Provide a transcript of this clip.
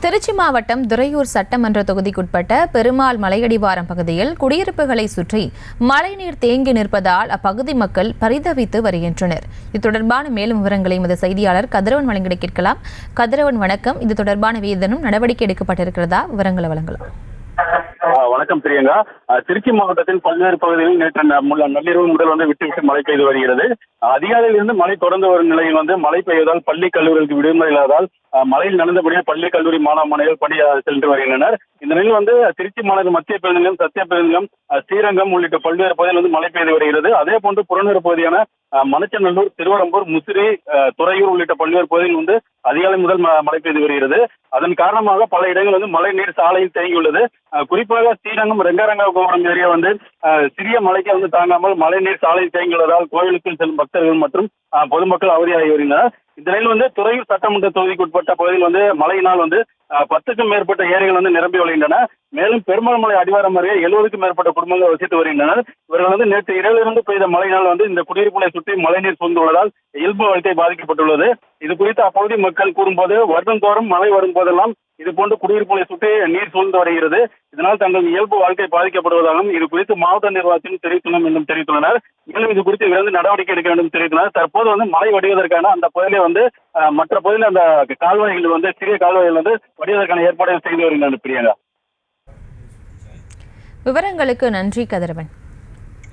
திருச்சி மாவட்டம் துறையூர் சட்டமன்ற தொகுதிக்குட்பட்ட பெருமாள் மலையடிவாரம் பகுதியில் குடியிருப்புகளை சுற்றி மழைநீர் தேங்கி நிற்பதால் அப்பகுதி மக்கள் பரிதவித்து வருகின்றனர். இது தொடர்பான மேலும் விவரங்களை எமது செய்தியாளர் கதிரவன் வழங்கிட கேட்கலாம். கதிரவன், வணக்கம். இது தொடர்பான ஏதேனும் நடவடிக்கை எடுக்கப்பட்டிருக்கிறதா? விவரங்களை வழங்கலாம். வணக்கம் பிரியங்கா. திருச்சி மாவட்டத்தின் பல்வேறு பகுதிகளில் நேற்று நள்ளிரவு முதல் விட்டு மழை பெய்து வருகிறது. அதிகாலையில் இருந்து மழை தொடர்ந்து வரும் நிலையில் மழை பெய்வதால் பள்ளி கல்லூரிகளுக்கு விடுமுறை இல்லாததால் மழையில் நடந்தபடியாக பள்ளி கல்லூரி மாணவ மாணவிகள் பணி சென்று வருகின்றனர். இந்த நிலையில் திருச்சி மாநகர மத்திய பேருந்து நிலையம், சத்திய பேருந்து நிலையம், ஸ்ரீரங்கம் உள்ளிட்ட பல்வேறு பகுதிகளில் மழை பெய்து வருகிறது. அதே போன்று புறநகர் பகுதியான மணச்சநல்லூர், திருவரம்பூர், முசிறி, துறையூர் உள்ளிட்ட பல்வேறு பகுதியில் அதிகாலை முதல் மழை பெய்து வருகிறது. அதன் காரணமாக பல இடங்கள் மழை நீர் சாலையில் தேங்கியுள்ளது. குறிப்பாக ஸ்ரீரங்கம் ரெங்காரங்கபுரம் ஏரியா சிறிய மழைக்கு தாங்காமல் மழை நீர் சாலையில் தேங்கியுள்ளதால் கோயிலுக்கு செல்லும் பக்தர்கள் மற்றும் பொதுமக்கள் அவதியாகி வருகின்றனர். இந்த நிலையில் துறையூர் சட்டமன்ற தொகுதிக்கு உட்பட்ட பகுதியில் மழையினால் 10க்கும் மேற்பட்ட ஏரிகள் நிரம்பி வருகின்றன. மேலும் பெருமாள் மலை அடிவாரம் அருகே 70க்கும் மேற்பட்ட குடும்பங்கள் வசித்து வருகின்றனர். இவர்கள் நேற்று இரவிலிருந்து பெய்த மழையினால் இந்த குடியிருப்புகளை சுற்றி மழைநீர் சூழ்ந்துள்ளதால் இயல்பு வாழ்க்கை பாதிக்கப்பட்டுள்ளது. இது குறித்து அப்பகுதி மக்கள் கூறும்போது, வருடந்தோறும் மழை வரும் போதெல்லாம் இது போன்று குடியிருப்புகளை சுற்றி நீர் சூழ்ந்து வருகிறது. இதனால் தங்கள் இயல்பு வாழ்க்கை பாதிக்கப்படுவதாகவும் இது குறித்து மாவட்ட நிர்வாகத்திலும் தெரிவித்துள்ளோம் என்றும் தெரிவித்துள்ளனர். மேலும் இது குறித்து விரைந்து நடவடிக்கை எடுக்க வேண்டும் தெரிவித்துள்ளனர். தற்போது மழை வடிவதற்கான அந்த பகுதியிலே மற்ற பகுதியில் அந்த கால்வாய்கள் சிறிய கால்வாய்கள் வடிவதற்கான ஏற்பாடுகள் செய்து வருகின்றனர். பிரியங்கா, விவரங்களுக்கு நன்றி கதிரவன்.